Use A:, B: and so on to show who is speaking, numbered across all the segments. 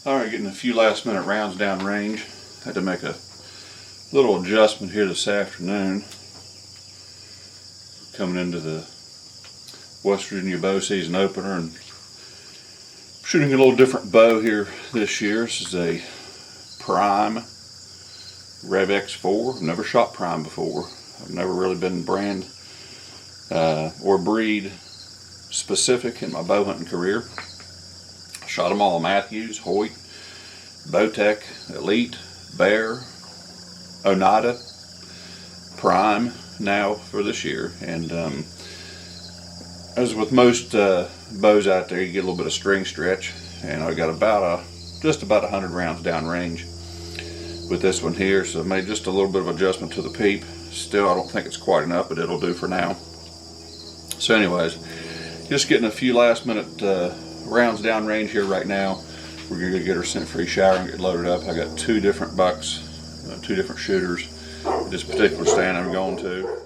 A: Alright, getting a few last minute rounds down range. Had to make a little adjustment here this afternoon. Coming into the West Virginia bow season opener and shooting a little different bow here this year. This is a Prime Rev X4. I've never shot Prime before. I've never really been brand or breed specific in my bow hunting career. Shot them all: Matthews, Hoyt, Bowtech, Elite, Bear, Oneida, Prime now for this year. And as with most bows out there, you get a little bit of string stretch, and I got just about 100 rounds down range with this one here. So I made just a little bit of adjustment to the peep. Still, I don't think it's quite enough, but it'll do for now. So anyways, just getting a few last minute rounds down range here right now. We're going to get our scent free shower and get loaded up. I got two different bucks, two different shooters at this particular stand I'm going to.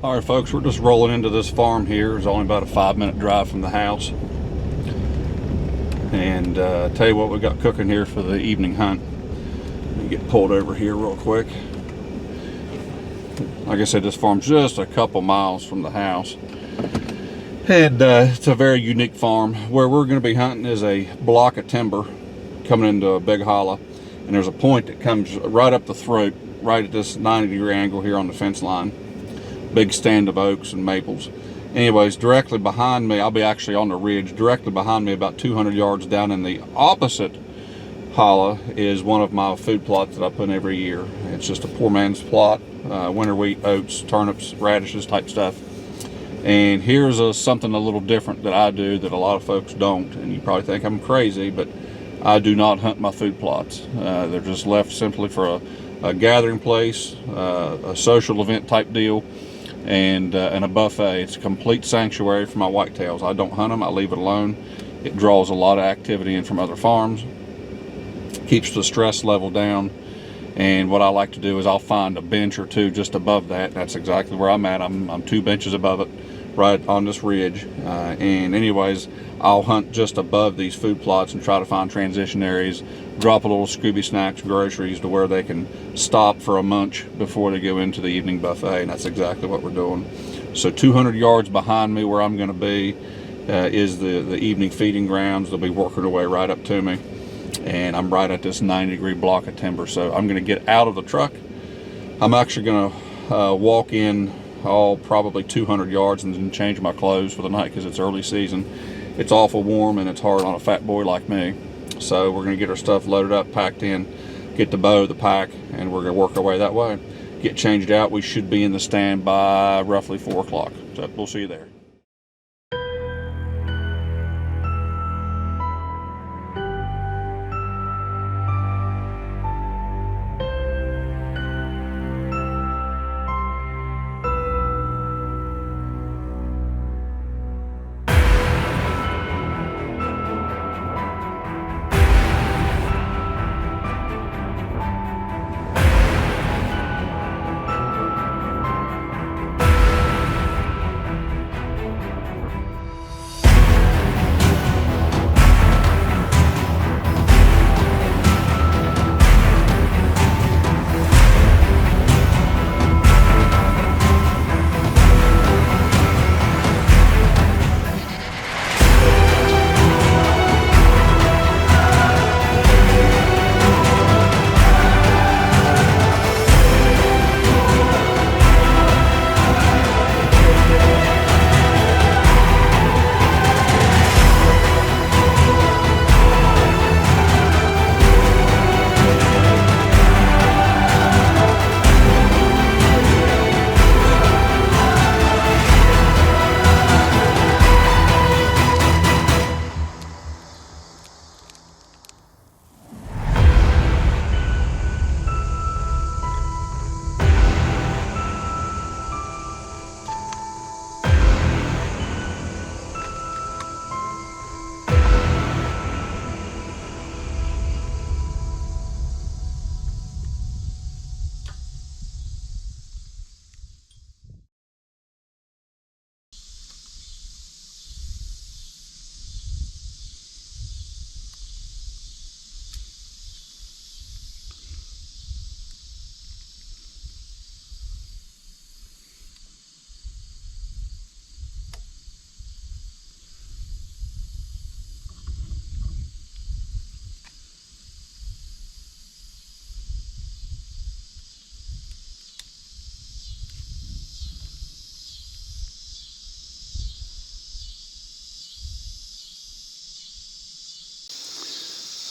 A: Alright folks, we're just rolling into this farm here. It's only about a 5-minute drive from the house. And tell you what we got cooking here for the evening hunt. Let me get pulled over here real quick. Like I said, this farm's just a couple miles from the house. And it's a very unique farm. Where we're going to be hunting is a block of timber coming into a big hollow. And there's a point that comes right up the throat, right at this 90-degree angle here on the fence line. Big stand of oaks and maples. Anyways, directly behind me, I'll be actually on the ridge. Directly behind me, about 200 yards down in the opposite hollow, is one of my food plots that I put in every year. It's just a poor man's plot. Winter wheat, oats, turnips, radishes type stuff. And here's something a little different that I do that a lot of folks don't. And you probably think I'm crazy, but I do not hunt my food plots. They're just left simply for a gathering place, a social event type deal, and a buffet. It's a complete sanctuary for my whitetails. I don't hunt them, I leave it alone. It draws a lot of activity in from other farms, keeps the stress level down. And what I like to do is I'll find a bench or two just above that. That's exactly where I'm at. I'm 2 benches above it, right on this ridge. And anyways, I'll hunt just above these food plots and try to find transition areas, drop a little Scooby snacks, groceries to where they can stop for a munch before they go into the evening buffet. And that's exactly what we're doing. So 200 yards behind me where I'm going to be is the evening feeding grounds. They'll be working their way right up to me. And I'm right at this 90-degree block of timber. So I'm going to get out of the truck. I'm actually going to walk in probably 200 yards and then change my clothes for the night because it's early season. It's awful warm and it's hard on a fat boy like me. So we're going to get our stuff loaded up, packed in, get the bow, the pack, and we're going to work our way that way. Get changed out. We should be in the stand by roughly 4 o'clock. So we'll see you there.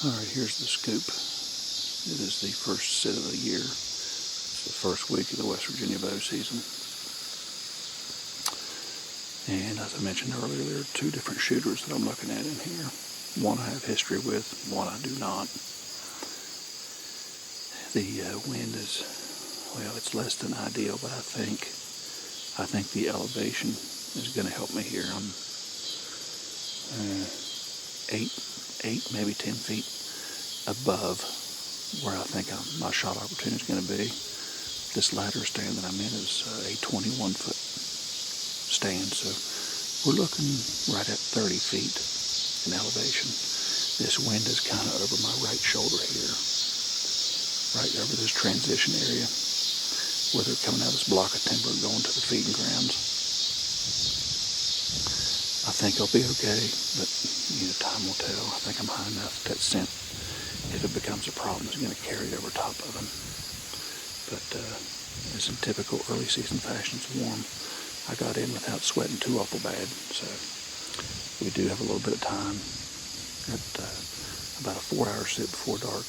A: Alright, here's the scoop. It is the first sit of the year. It's the first week of the West Virginia bow season. And as I mentioned earlier, there are two different shooters that I'm looking at in here. One I have history with, one I do not. The wind is, well, it's less than ideal, but I think the elevation is going to help me here. I'm 8, maybe 10 feet above where I think my shot opportunity is going to be. This ladder stand that I'm in is a 21-foot stand, so we're looking right at 30 feet in elevation. This wind is kind of over my right shoulder here, right over this transition area, where they're coming out of this block of timber and going to the feeding grounds. I think I'll be okay, but time will tell. I think I'm high enough that scent, if it becomes a problem, is going to carry over top of them. But as in typical early season fashion, it's warm. I got in without sweating too awful bad, so we do have a little bit of time at about a 4-hour sit before dark.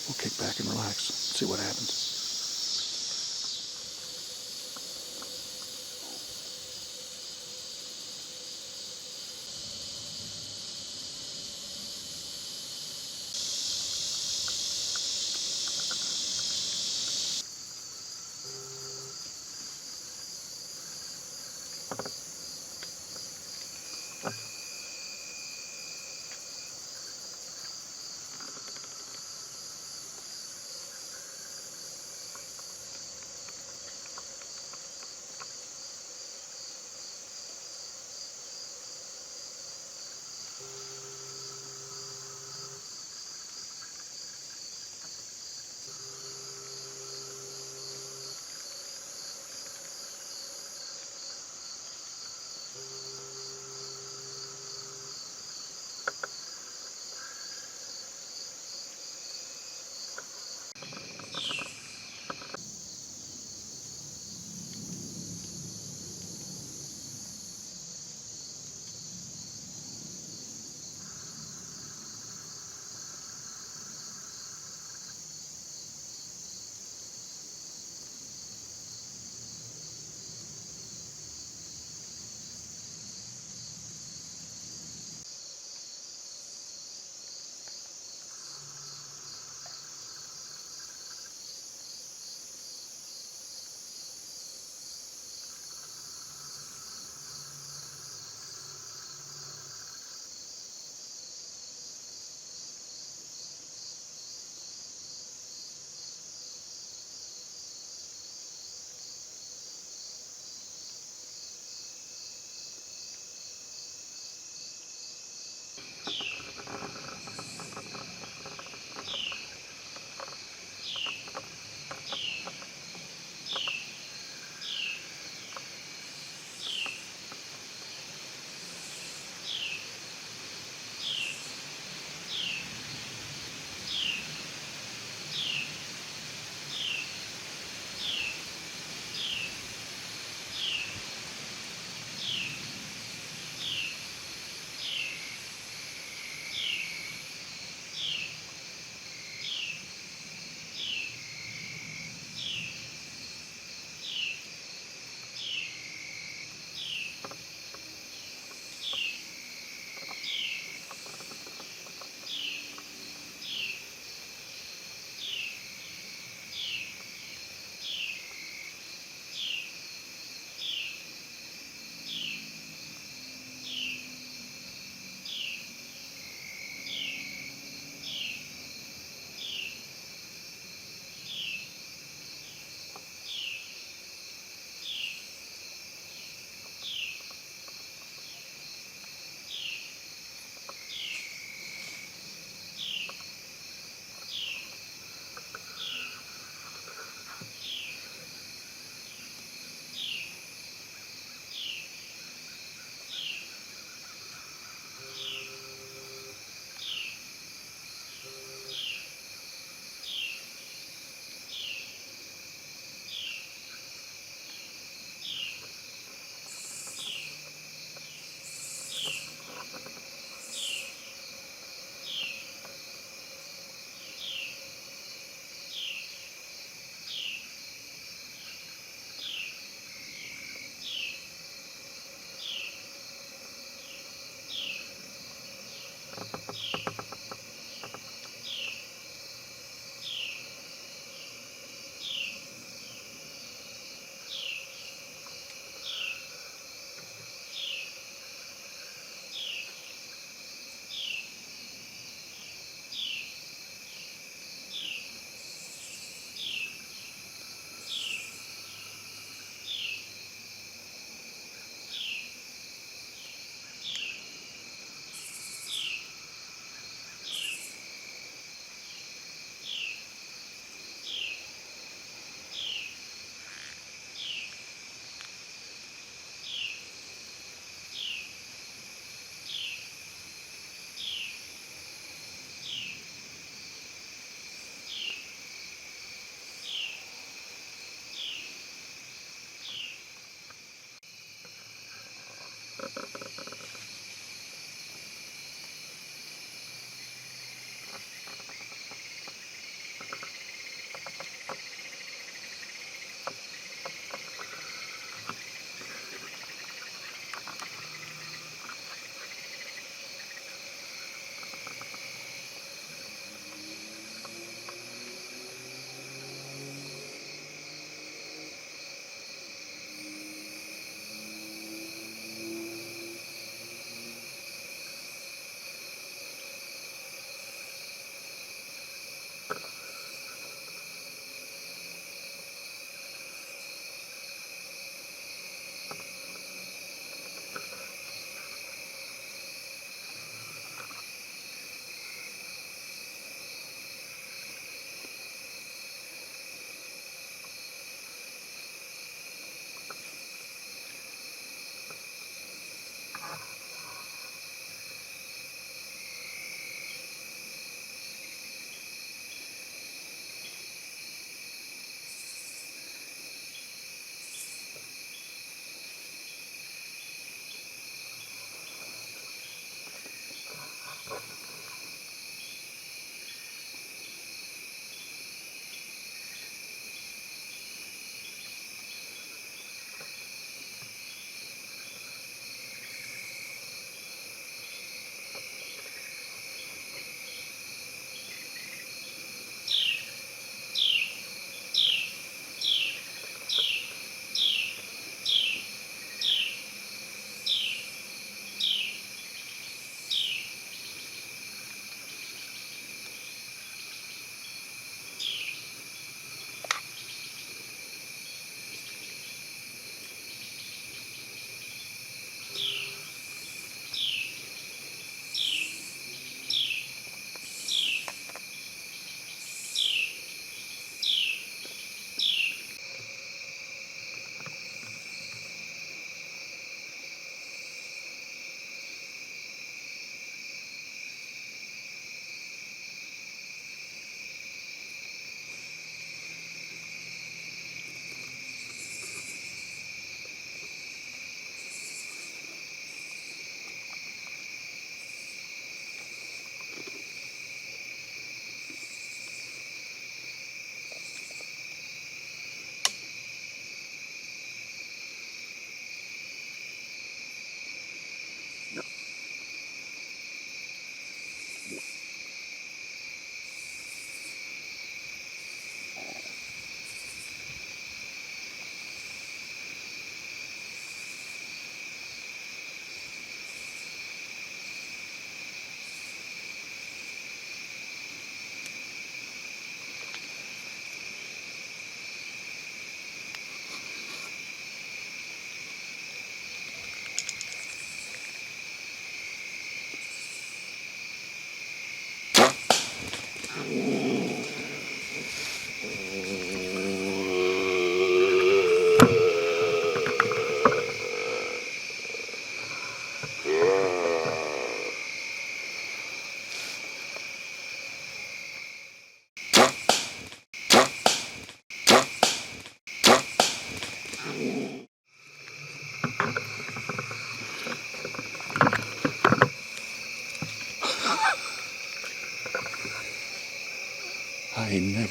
A: We'll kick back and relax, see what happens.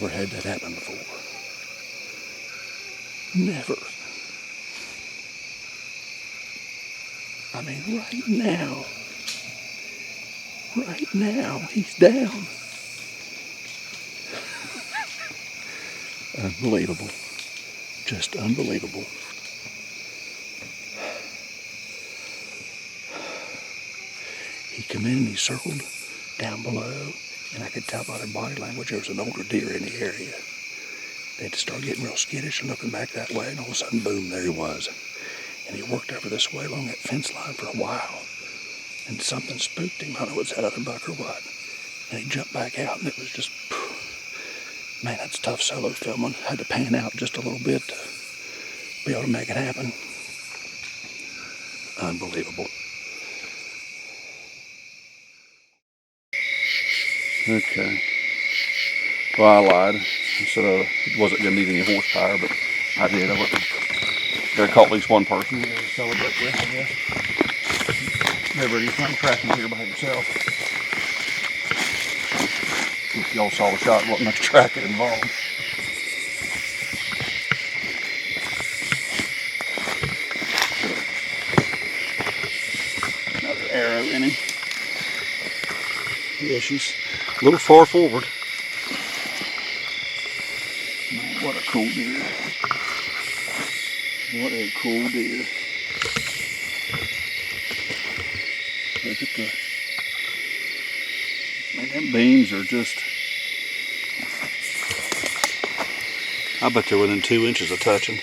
B: never had that happen before. Never. I mean, right now, he's down. Unbelievable. Just unbelievable. He come in and he circled down below, and I could tell by their body language there was an older deer in the area. They had to start getting real skittish and looking back that way, and all of a sudden, boom, there he was. And he worked over this way along that fence line for a while, and something spooked him. I don't know if it's that other buck or what. And he jumped back out, and it was just, man, that's tough solo filming. Had to pan out just a little bit to be able to make it happen. Unbelievable.
A: Okay. Well, I lied. I said it wasn't going to need any horsepower, but I did. I gotta call at least one person to celebrate with, I guess. Never any fun tracking here by himself. If y'all saw the shot, wasn't much tracking involved. Another arrow in him. Yeah, she's a little far forward. Man, what a cool deer. What a cool deer. Look at the, man, them beams are just, I bet they're within 2 inches of touching.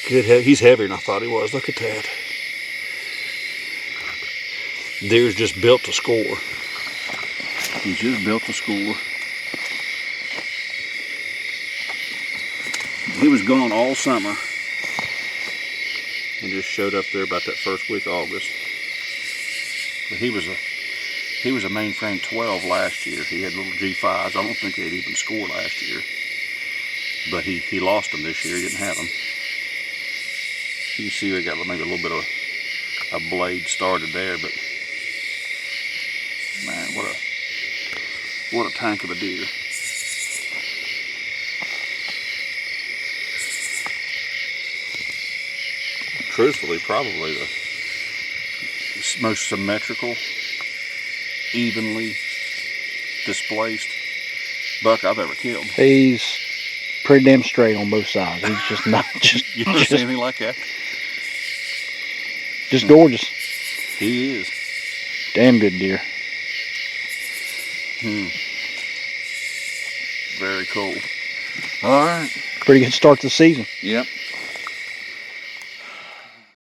A: Good, he's heavier than I thought he was. Look at that. Deer's just built to score. He's just built to score. He was gone all summer and just showed up there about that first week of August. But he was a mainframe 12 last year. He had little G5s. I don't think they'd even score last year. But he lost them this year. He didn't have them. You can see we got maybe a little bit of a blade started there, but man, what a tank of a deer. Truthfully, probably the most symmetrical, evenly displaced buck I've ever killed.
B: He's pretty damn straight on both sides. He's just not just.
A: You ever seen anything like that?
B: Just gorgeous.
A: He is.
B: Damn good deer.
A: Very cool. All right.
B: Pretty good start to the season.
A: Yep.